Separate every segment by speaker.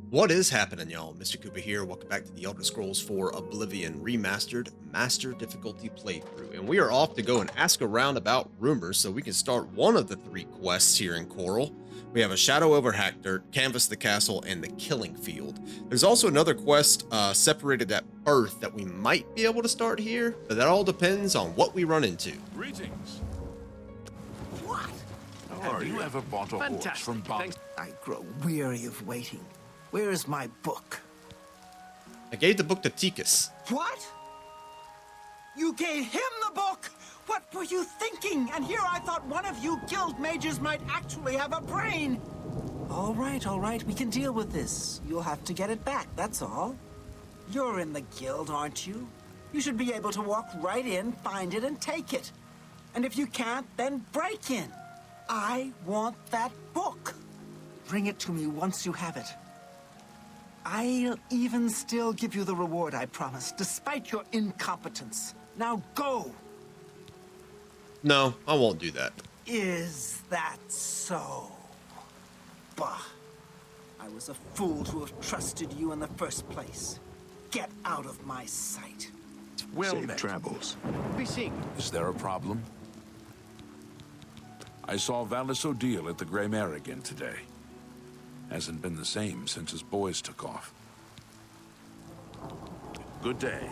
Speaker 1: What is happening, y'all? Mr. Koopa here. Welcome back to the Elder Scrolls 4 Oblivion Remastered Master Difficulty playthrough. And we are off to go and ask around about rumors so we can start one of the three quests here in Chorrol. We have a Shadow over Hackdirt, Canvass the Castle, and the Killing Field. There's also another quest separated at birth that we might be able to start here, but that all depends on what we run into.
Speaker 2: Greetings.
Speaker 3: What?
Speaker 2: Have you ever bought a horse from Bob?
Speaker 3: I grow weary of waiting. Where is my book?
Speaker 1: I gave the book to Tikas.
Speaker 3: What? You gave him the book? What were you thinking? And here I thought one of you guild mages might actually have a brain. All right. We can deal with this. You'll have to get it back, that's all. You're in the guild, aren't you? You should be able to walk right in, find it, and take it. And if you can't, then break in. I want that book. Bring it to me once you have it. I'll even still give you the reward I promised, despite your incompetence. Now go!
Speaker 1: No, I won't do that.
Speaker 3: Is that so? Bah. I was a fool to have trusted you in the first place. Get out of my sight.
Speaker 2: Well
Speaker 4: Safe
Speaker 2: met.
Speaker 4: travels.
Speaker 2: Be seeing. Is there a problem? I saw Valus Odiil at the Grey Mare again today. Hasn't been the same since his boys took off. Good day.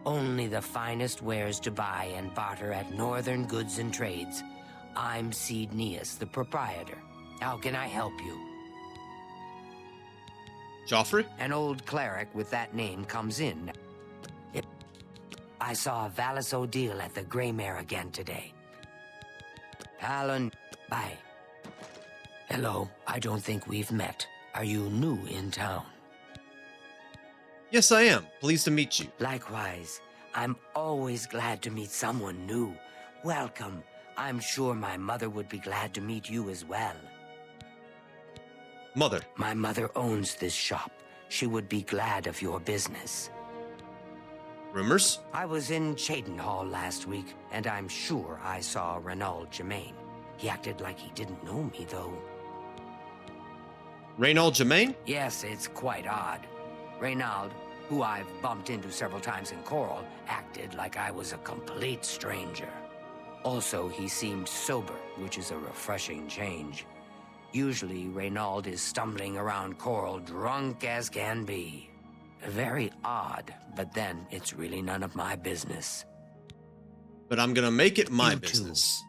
Speaker 5: Only the finest wares to buy and barter at Northern Goods and Trades. I'm Cheydinhal, the proprietor. How can I help you?
Speaker 1: Joffrey?
Speaker 5: An old cleric with that name comes in. I saw Valus Odiil at the Grey Mare again today. Alan, bye. Hello, I don't think we've met. Are you new in town?
Speaker 1: Yes, I am. Pleased to meet you.
Speaker 5: Likewise, I'm always glad to meet someone new. Welcome. I'm sure my mother would be glad to meet you as well.
Speaker 1: Mother.
Speaker 5: My mother owns this shop. She would be glad of your business.
Speaker 1: Rumors?
Speaker 5: I was in Cheydinhal last week, and I'm sure I saw Reynauld Germain. He acted like he didn't know me, though.
Speaker 1: Reynauld Germain?
Speaker 5: Yes, it's quite odd. Reynauld, who I've bumped into several times in Chorrol, acted like I was a complete stranger. Also, he seemed sober, which is a refreshing change. Usually, Reynauld is stumbling around Chorrol drunk as can be. Very odd, but then it's really none of my business.
Speaker 1: But I'm gonna make it my
Speaker 5: You too.
Speaker 1: business.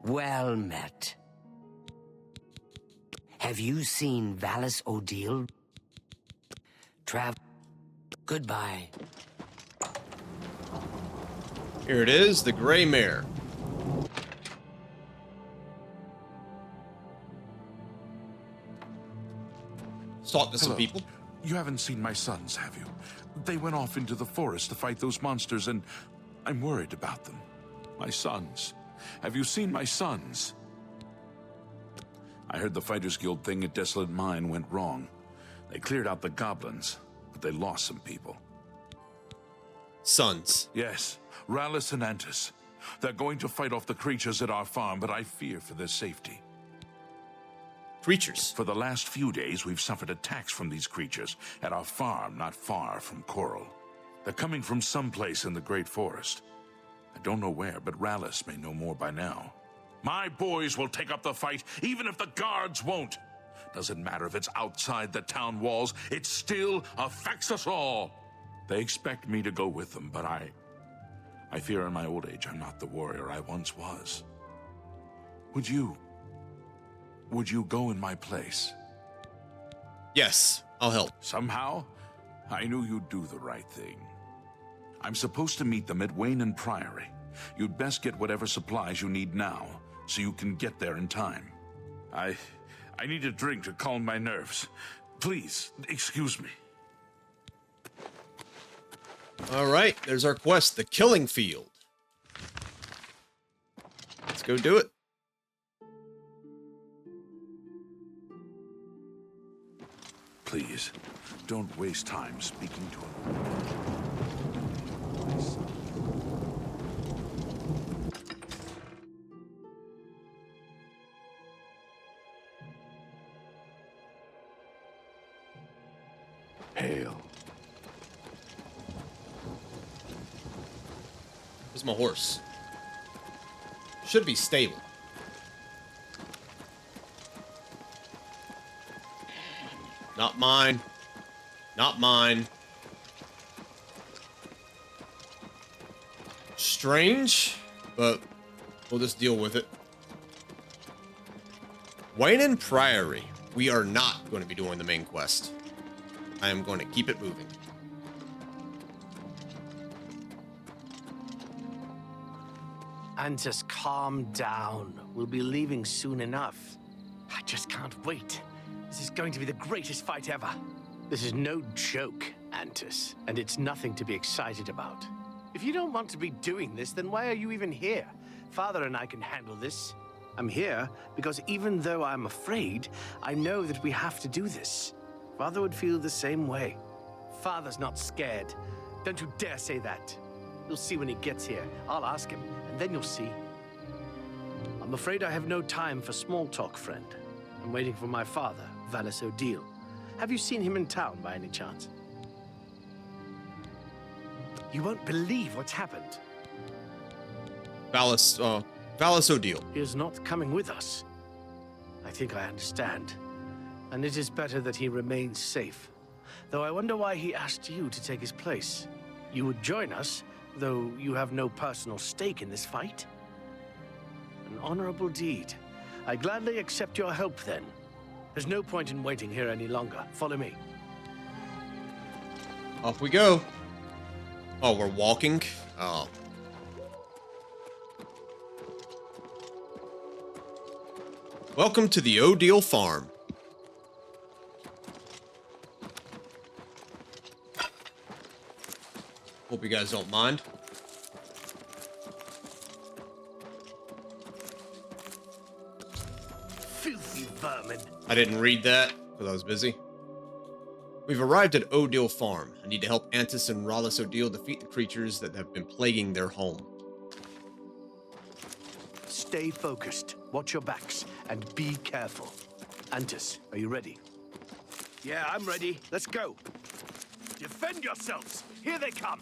Speaker 5: Well met. Have you seen Valus Odiil? Goodbye.
Speaker 1: Here it is, the Grey Mare. Let's talk to some
Speaker 2: Hello.
Speaker 1: people.
Speaker 2: You haven't seen my sons, have you? They went off into the forest to fight those monsters, and I'm worried about them. My sons. Have you seen my sons? I heard the Fighters Guild thing at Desolate Mine went wrong. They cleared out the goblins, but they lost some people.
Speaker 1: Sons.
Speaker 2: Yes, Rallis and Antis. They're going to fight off the creatures at our farm, but I fear for their safety.
Speaker 1: Creatures.
Speaker 2: For the last few days, we've suffered attacks from these creatures at our farm not far from Chorrol. They're coming from someplace in the Great Forest. I don't know where, but Rallis may know more by now. My boys will take up the fight, even if the guards won't. Doesn't matter if it's outside the town walls, it still affects us all. They expect me to go with them, but I fear in my old age I'm not the warrior I once was. Would you go in my place?
Speaker 1: Yes, I'll help.
Speaker 2: Somehow, I knew you'd do the right thing. I'm supposed to meet them at Wayne and Priory. You'd best get whatever supplies you need now, so you can get there in time. I need a drink to calm my nerves. Please, excuse me.
Speaker 1: All right, there's our quest, the Killing Field. Let's go do it.
Speaker 2: Please, don't waste time speaking to him.
Speaker 1: Where's my horse? Should be stable. Not mine. Not mine. Strange, but we'll just deal with it. Wayne Priory. We are not going to be doing the main quest. I am going to keep it moving.
Speaker 4: And just calm down. We'll be leaving soon enough. I just can't wait. This is going to be the greatest fight ever. This is no joke, Antus, and it's nothing to be excited about. If you don't want to be doing this, then why are you even here? Father and I can handle this. I'm here because even though I'm afraid, I know that we have to do this. Father would feel the same way. Father's not scared. Don't you dare say that. You'll see when he gets here. I'll ask him, and then you'll see. I'm afraid I have no time for small talk, friend. I'm waiting for my father, Valus Odiil. Have you seen him in town by any chance? You won't believe what's happened.
Speaker 1: Valus Odiil.
Speaker 4: He is not coming with us. I think I understand. And it is better that he remains safe. Though I wonder why he asked you to take his place. You would join us, though you have no personal stake in this fight. An honorable deed. I gladly accept your help then. There's no point in waiting here any longer. Follow me.
Speaker 1: Off we go. Oh, we're walking? Oh. Welcome to the Odiil farm. Hope you guys don't mind.
Speaker 4: Filthy vermin.
Speaker 1: I didn't read that because I was busy. We've arrived at Odiil Farm. I need to help Antus and Valus Odiil defeat the creatures that have been plaguing their home.
Speaker 4: Stay focused, watch your backs, and be careful. Antus, are you ready? Yeah, I'm ready. Let's go. Defend yourselves! Here they come!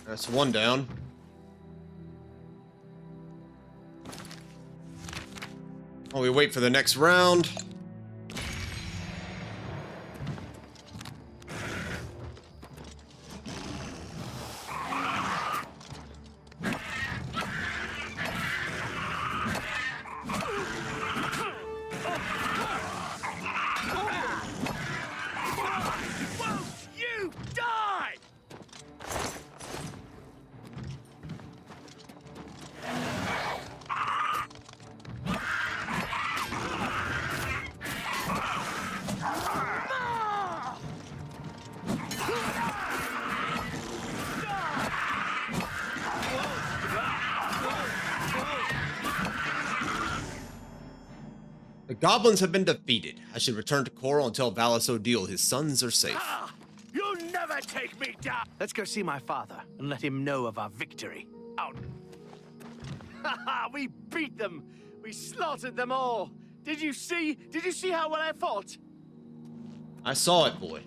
Speaker 1: That's one down. While we wait for the next round.
Speaker 4: You die!
Speaker 1: The goblins have been defeated. I should return to Chorrol and tell Valus Odiil his sons are safe.
Speaker 4: You'll never take me down! Let's go see my father and let him know of our victory. Out! Haha, we beat them! We slaughtered them all! Did you see? Did you see how well I fought?
Speaker 1: I saw it, boy.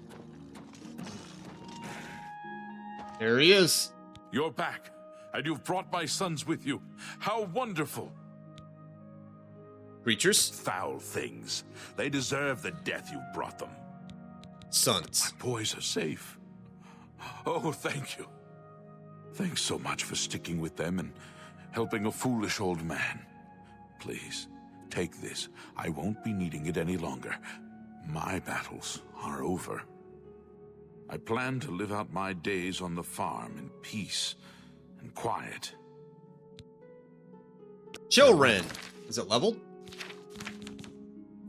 Speaker 1: There he is.
Speaker 2: You're back, and you've brought my sons with you. How wonderful!
Speaker 1: Creatures?
Speaker 2: Foul things. They deserve the death you've brought them.
Speaker 1: Sons.
Speaker 2: My boys are safe. Oh, thank you. Thanks so much for sticking with them and helping a foolish old man. Please, take this. I won't be needing it any longer. My battles are over. I plan to live out my days on the farm in peace and quiet.
Speaker 1: Chillrend. Is it leveled?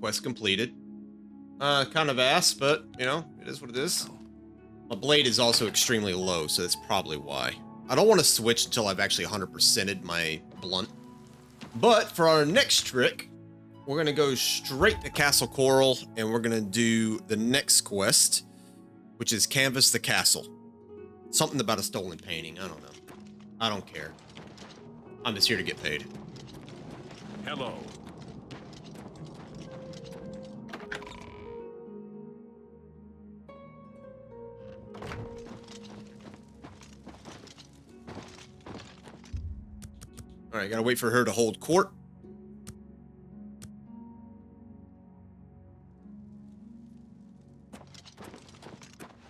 Speaker 1: Quest completed. Kind of ass, but, you know, it is what it is. My blade is also extremely low, so that's probably why. I don't want to switch until I've actually 100%ed my blunt. But for our next trick, we're going to go straight to Castle Chorrol, and we're going to do the next quest, which is Canvas the Castle. Something about a stolen painting. I don't know. I don't care. I'm just here to get paid.
Speaker 2: Hello.
Speaker 1: All right, gotta wait for her to hold court.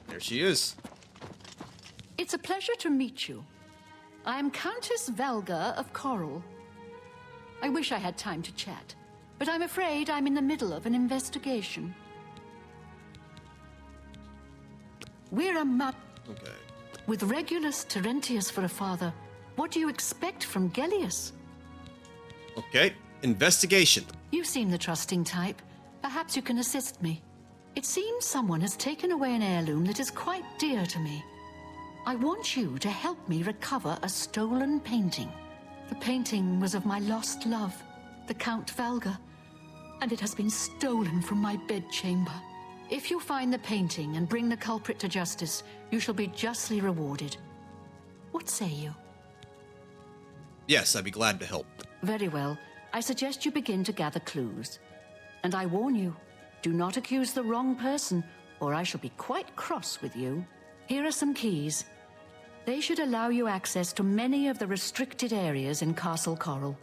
Speaker 1: There she is.
Speaker 6: It's a pleasure to meet you. I am Countess Valga of Chorrol. I wish I had time to chat, but I'm afraid I'm in the middle of an investigation. We're a map
Speaker 1: Okay.
Speaker 6: with Regulus Terentius for a father. What do you expect from Gellius?
Speaker 1: Okay. Investigation.
Speaker 6: You seem the trusting type. Perhaps you can assist me. It seems someone has taken away an heirloom that is quite dear to me. I want you to help me recover a stolen painting. The painting was of my lost love, the Count Valga, and it has been stolen from my bedchamber. If you find the painting and bring the culprit to justice, you shall be justly rewarded. What say you?
Speaker 1: Yes, I'd be glad to help.
Speaker 6: Very well. I suggest you begin to gather clues. And I warn you, do not accuse the wrong person, or I shall be quite cross with you. Here are some keys. They should allow you access to many of the restricted areas in Castle Chorrol.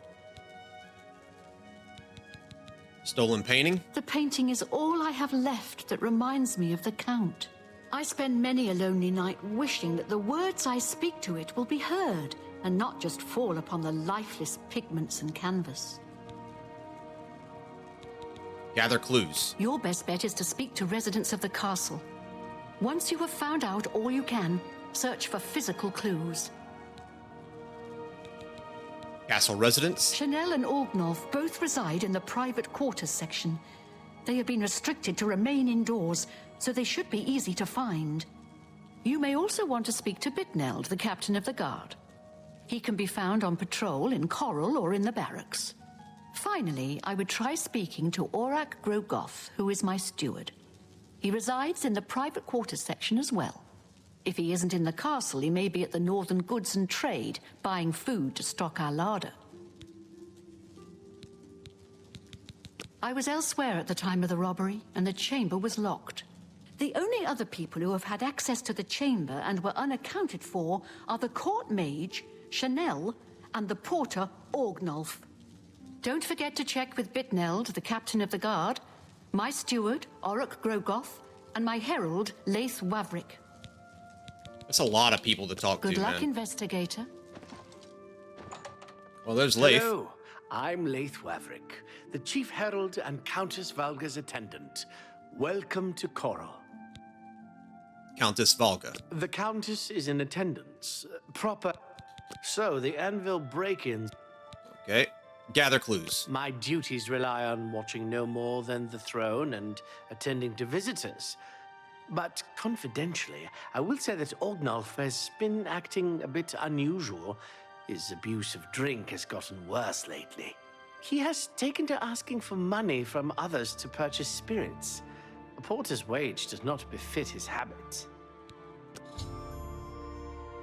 Speaker 1: Stolen painting?
Speaker 6: The painting is all I have left that reminds me of the Count. I spend many a lonely night wishing that the words I speak to it will be heard and not just fall upon the lifeless pigments and canvas.
Speaker 1: Gather clues.
Speaker 6: Your best bet is to speak to residents of the castle. Once you have found out all you can, search for physical clues.
Speaker 1: Castle residents?
Speaker 6: Chanel and Orgnolf both reside in the private quarters section. They have been restricted to remain indoors, so they should be easy to find. You may also want to speak to Bitneld, the captain of the guard. He can be found on patrol in Chorrol or in the barracks. Finally, I would try speaking to Aurak Grogoth, who is my steward. He resides in the private quarters section as well. If he isn't in the castle, he may be at the Northern Goods and Trade, buying food to stock our larder. I was elsewhere at the time of the robbery, and the chamber was locked. The only other people who have had access to the chamber and were unaccounted for are the court mage, Chanel, and the porter, Orgnolf. Don't forget to check with Bitneld, the captain of the guard, my steward, Aurak Grogoth, and my herald, Laith Wavrick.
Speaker 1: That's a lot of people to talk
Speaker 6: Good
Speaker 1: to,
Speaker 6: luck,
Speaker 1: man.
Speaker 6: investigator.
Speaker 1: Well, there's Laith.
Speaker 4: Hello, I'm Laith Wavrick, the Chief Herald and Countess Valga's attendant. Welcome to Chorrol.
Speaker 1: Countess Valga.
Speaker 4: The Countess is in attendance. Proper. So, the anvil break-ins.
Speaker 1: Okay. Gather clues.
Speaker 4: My duties rely on watching no more than the throne and attending to visitors. But confidentially, I will say that Orgnolf has been acting a bit unusual. His abuse of drink has gotten worse lately. He has taken to asking for money from others to purchase spirits. A porter's wage does not befit his habits.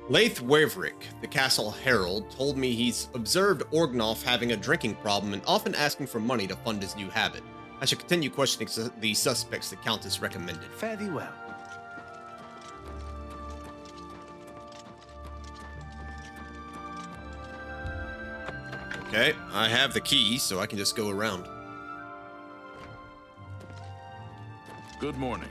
Speaker 1: Laith Wavrick, the castle herald, told me he's observed Orgnolf having a drinking problem and often asking for money to fund his new habit. I should continue questioning the suspects the Countess recommended.
Speaker 4: Fare thee well.
Speaker 1: Okay, I have the key, so I can just go around.
Speaker 2: Good morning.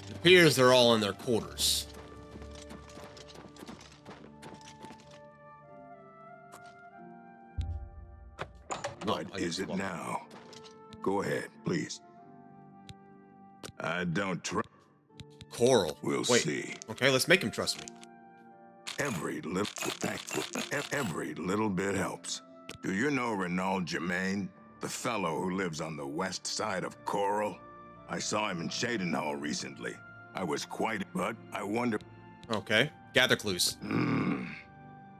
Speaker 1: It appears they're all in their quarters.
Speaker 7: What is it now? Go ahead, please. I don't trust.
Speaker 1: Chorrol.
Speaker 7: We'll
Speaker 1: Wait.
Speaker 7: see.
Speaker 1: Okay, let's make him trust me.
Speaker 7: Every little bit helps. Do you know Renaud Germain, the fellow who lives on the west side of Chorrol? I saw him in Cheydinhal recently. I was quite, but I wonder.
Speaker 1: Okay. Gather clues.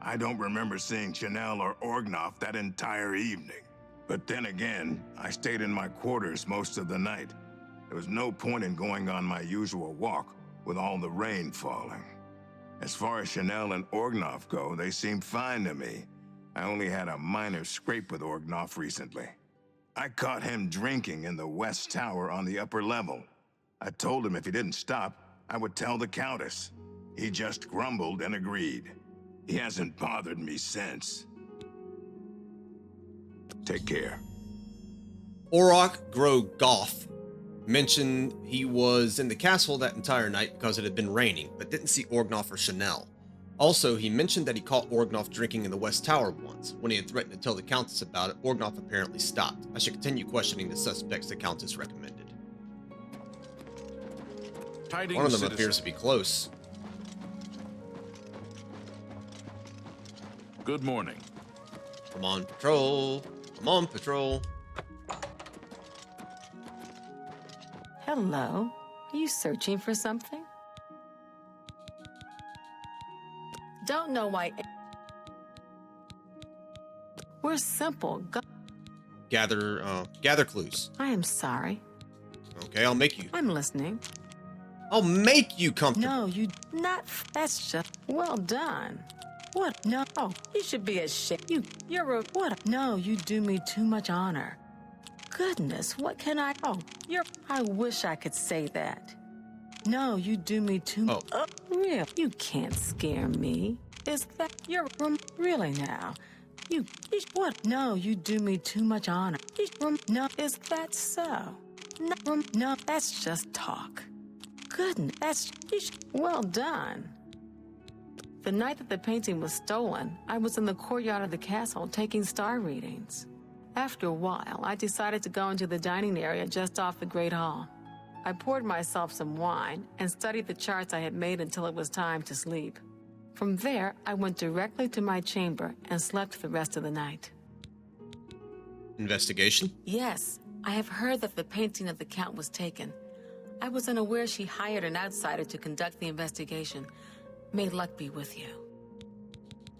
Speaker 7: I don't remember seeing Chanel or Orgnoff that entire evening. But then again, I stayed in my quarters most of the night. There was no point in going on my usual walk with all the rain falling. As far as Chanel and Orgnoff go, they seemed fine to me. I only had a minor scrape with Orgnoff recently. I caught him drinking in the West Tower on the upper level. I told him if he didn't stop, I would tell the Countess. He just grumbled and agreed. He hasn't bothered me since. Take care.
Speaker 1: Orok Grogoff mentioned he was in the castle that entire night because it had been raining, but didn't see Orgnoff or Chanel. Also, he mentioned that he caught Orgnoff drinking in the West Tower once. When he had threatened to tell the Countess about it, Orgnoff apparently stopped. I should continue questioning the suspects the Countess recommended. One of them appears to be close.
Speaker 2: Good morning.
Speaker 1: Come on, patrol. Come on, patrol.
Speaker 8: Hello. Are you searching for something? Don't know why. We're simple.
Speaker 1: Gather clues.
Speaker 8: I am sorry.
Speaker 1: Okay, I'll make you.
Speaker 8: I'm listening.
Speaker 1: I'll make you comfortable.
Speaker 8: No, you not. That's just well done. What? No, you should be ashamed. You're a what? No, you do me too much honor. Goodness, what can I? I wish I could say that. No, you do me too much.
Speaker 1: Oh.
Speaker 8: Real. You can't scare me. Is that you're really now? You what? No, you do me too much honor. No, is that so? No, that's just talk. Goodness, that's well done. The night that the painting was stolen, I was in the courtyard of the castle taking star readings. After a while, I decided to go into the dining area just off the Great Hall. I poured myself some wine and studied the charts I had made until it was time to sleep. From there, I went directly to my chamber and slept the rest of the night.
Speaker 1: Investigation?
Speaker 8: Yes, I have heard that the painting of the Count was taken. I was unaware she hired an outsider to conduct the investigation. May luck be with you.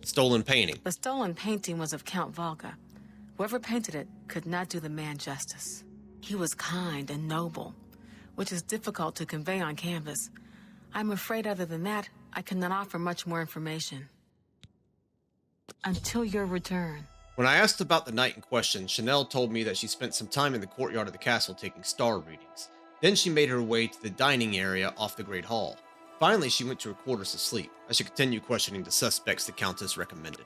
Speaker 1: Stolen painting.
Speaker 8: The stolen painting was of Count Volga. Whoever painted it could not do the man justice. He was kind and noble, which is difficult to convey on canvas. I'm afraid other than that, I cannot offer much more information. Until your return.
Speaker 1: When I asked about the night in question, Chanel told me that she spent some time in the courtyard of the castle taking star readings. Then she made her way to the dining area off the Great Hall. Finally, she went to her quarters to sleep. I should continue questioning the suspects the Countess recommended.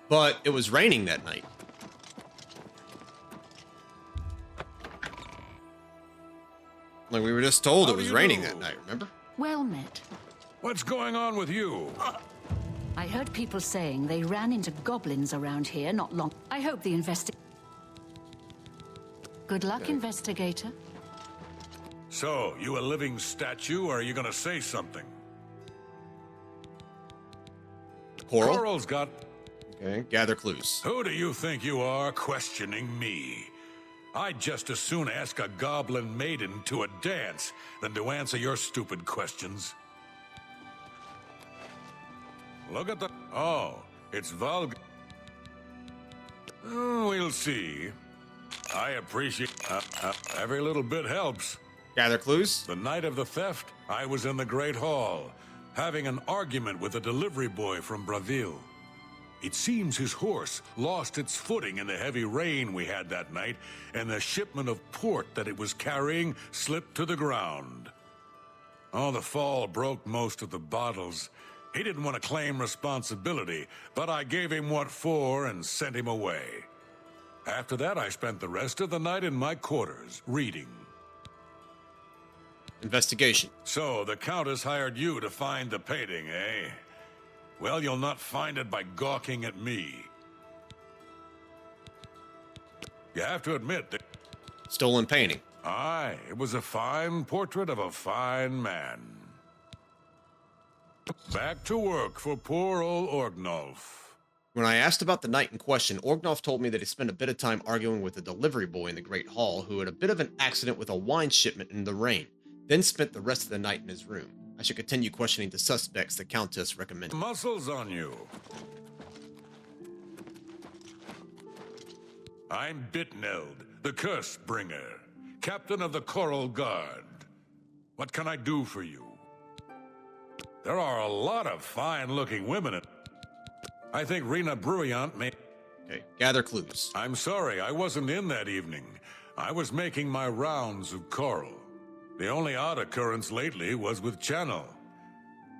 Speaker 1: But it was raining that night. Like we were just told, it was raining that night, remember?
Speaker 6: Well met.
Speaker 2: What's going on with you?
Speaker 6: I heard people saying they ran into goblins around here not long. I hope the Good luck, investigator.
Speaker 2: So, you a living statue, or are you gonna say something?
Speaker 1: Chorrol?
Speaker 2: Chorrol's got...
Speaker 1: Okay, gather clues.
Speaker 2: Who do you think you are questioning me? I'd just as soon ask a goblin maiden to a dance than to answer your stupid questions. Look at the... Oh, it's Volga. We'll see. I appreciate... every little bit helps.
Speaker 1: Gather clues?
Speaker 2: The night of the theft, I was in the Great Hall, having an argument with a delivery boy from Braville. It seems his horse lost its footing in the heavy rain we had that night, and the shipment of port that it was carrying slipped to the ground. Oh, the fall broke most of the bottles. He didn't want to claim responsibility, but I gave him what for and sent him away. After that, I spent the rest of the night in my quarters, reading.
Speaker 1: Investigation.
Speaker 2: So, the Countess hired you to find the painting, eh? Well, you'll not find it by gawking at me. You have to admit that...
Speaker 1: Stolen painting.
Speaker 2: Aye, it was a fine portrait of a fine man. Back to work for poor old Orgnoff.
Speaker 1: When I asked about the night in question, Orgnoff told me that he spent a bit of time arguing with a delivery boy in the Great Hall who had a bit of an accident with a wine shipment in the rain, then spent the rest of the night in his room. I should continue questioning the suspects the Countess recommended.
Speaker 2: Muscles on you. I'm Bitneld, the Curse Bringer, captain of the Chorrol Guard. What can I do for you? There are a lot of fine-looking women. I think Rena Bruyant may...
Speaker 1: Okay, gather clues.
Speaker 2: I'm sorry, I wasn't in that evening. I was making my rounds of Chorrol. The only odd occurrence lately was with Channel.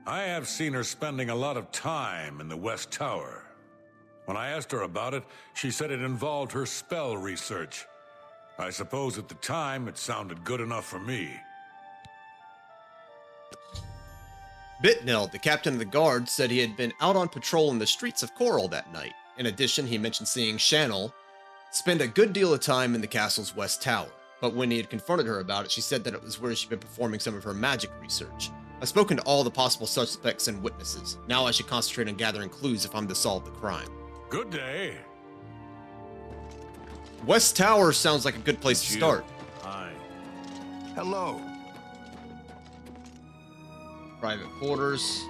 Speaker 2: I have seen her spending a lot of time in the West Tower. When I asked her about it, she said it involved her spell research. I suppose at the time it sounded good enough for me.
Speaker 1: Bitneld, the captain of the guard, said he had been out on patrol in the streets of Chorrol that night. In addition, he mentioned seeing Channel spend a good deal of time in the castle's West Tower. But when he had confronted her about it, she said that it was where she'd been performing some of her magic research. I've spoken to all the possible suspects and witnesses. Now I should concentrate on gathering clues if I'm to solve the crime.
Speaker 2: Good day.
Speaker 1: West Tower sounds like a good place to start.
Speaker 2: Hi.
Speaker 7: Hello.
Speaker 1: Private quarters.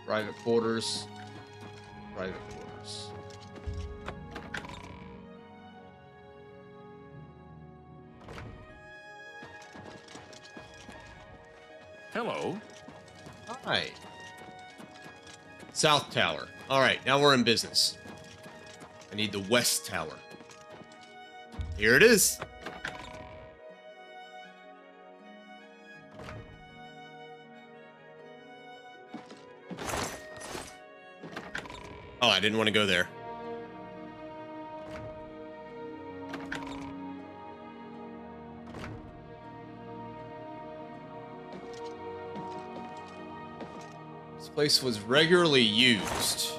Speaker 1: Private quarters. Private quarters.
Speaker 2: Hello.
Speaker 1: Hi. South Tower. All right, now we're in business. I need the West Tower. Here it is. Oh, I didn't want to go there. This place was regularly used.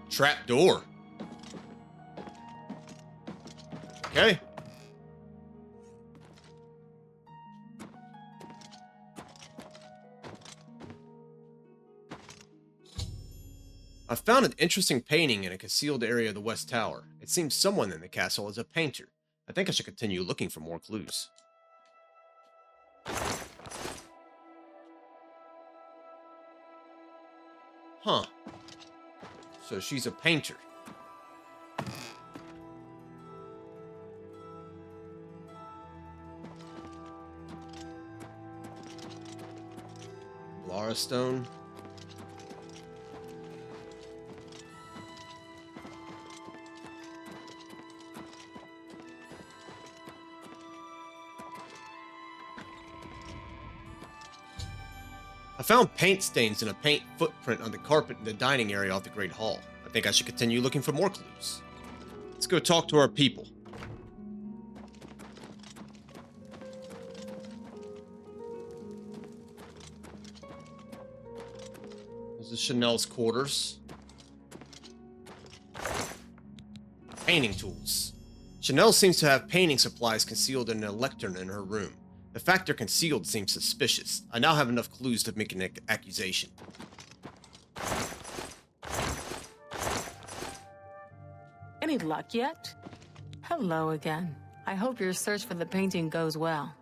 Speaker 1: Trap door. Okay. I found an interesting painting in a concealed area of the West Tower. It seems someone in the castle is a painter. I think I should continue looking for more clues. Huh. So she's a painter. Lara stone. I found paint stains and a paint footprint on the carpet in the dining area off the Great Hall. I think I should continue looking for more clues. Let's go talk to our people. This is Chanel's quarters. Painting tools. Chanel seems to have painting supplies concealed in a lectern in her room. The fact they're concealed seems suspicious. I now have enough clues to make an accusation.
Speaker 8: Any luck yet? Hello again. I hope your search for the painting goes well.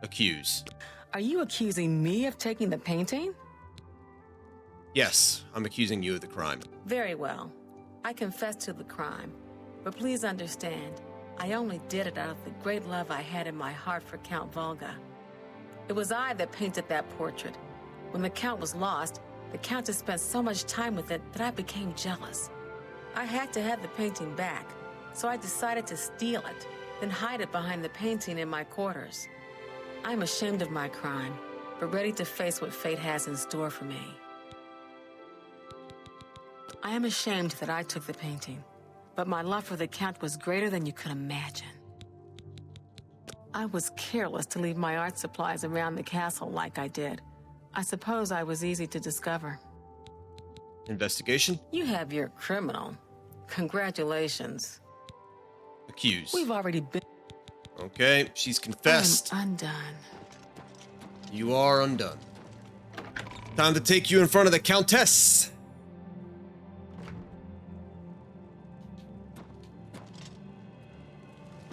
Speaker 1: Accuse.
Speaker 8: Are you accusing me of taking the painting?
Speaker 1: Yes, I'm accusing you of the crime.
Speaker 8: Very well. I confess to the crime. But please understand, I only did it out of the great love I had in my heart for Count Volga. It was I that painted that portrait. When the Count was lost, the Countess spent so much time with it that I became jealous. I had to have the painting back, so I decided to steal it, then hide it behind the painting in my quarters. I'm ashamed of my crime, but ready to face what fate has in store for me. I am ashamed that I took the painting, but my love for the Count was greater than you could imagine. I was careless to leave my art supplies around the castle like I did. I suppose I was easy to discover.
Speaker 1: Investigation?
Speaker 8: You have your criminal. Congratulations.
Speaker 1: Accused.
Speaker 8: We've already been...
Speaker 1: Okay, she's confessed.
Speaker 8: I'm undone.
Speaker 1: You are undone. Time to take you in front of the Countess.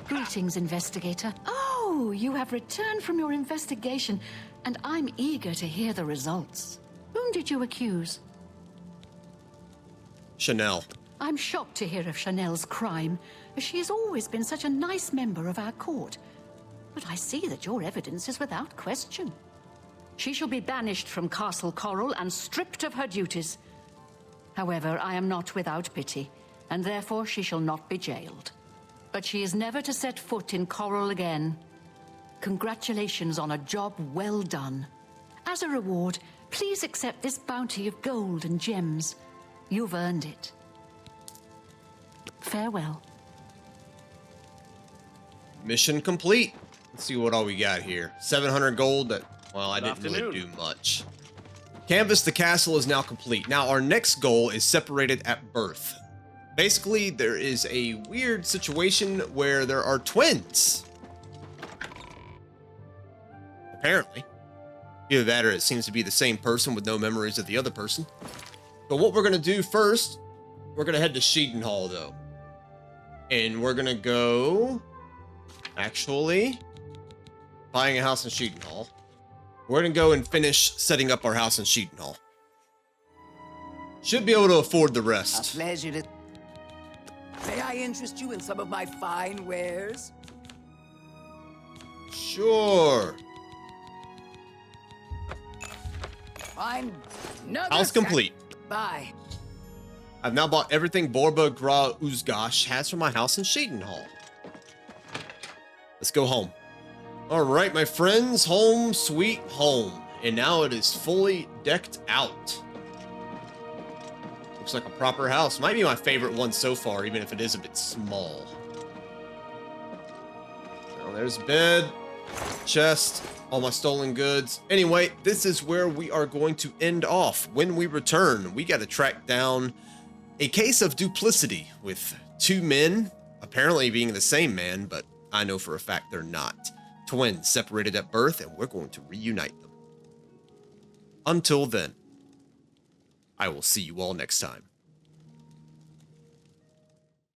Speaker 6: Greetings, investigator. Oh, you have returned from your investigation, and I'm eager to hear the results. Whom did you accuse?
Speaker 1: Chanel.
Speaker 6: I'm shocked to hear of Chanel's crime, as she has always been such a nice member of our court. But I see that your evidence is without question. She shall be banished from Castle Chorrol and stripped of her duties. However, I am not without pity, and therefore she shall not be jailed. But she is never to set foot in Chorrol again. Congratulations on a job well done. As a reward, please accept this bounty of gold and gems. You've earned it. Farewell.
Speaker 1: Mission complete. Let's see what all we got here. 700 gold. Well, I didn't really do much. Canvas the castle is now complete. Now our next goal is separated at birth. Basically, there is a weird situation where there are twins. Apparently. Either that or it seems to be the same person with no memories of the other person. But what we're going to do first, we're going to head to Cheydinhal, though. And we're going to go... Actually, buying a house in Cheydinhal. We're going to go and finish setting up our house in Cheydinhal. Should be able to afford the rest.
Speaker 9: A pleasure to... May I interest you in some of my fine wares?
Speaker 1: Sure.
Speaker 9: Fine.
Speaker 1: House complete.
Speaker 9: Bye.
Speaker 1: I've now bought everything Borba Gra Uzgash has for my house in Cheydinhal. Let's go home. All right, my friends, home sweet home. And now it is fully decked out. Looks like a proper house. Might be my favorite one so far, even if it is a bit small. Now there's bed, chest, all my stolen goods. Anyway, this is where we are going to end off. When we return, we got to track down a case of duplicity with two men, apparently being the same man, but I know for a fact they're not. Twins separated at birth, and we're going to reunite them. Until then, I will see you all next time.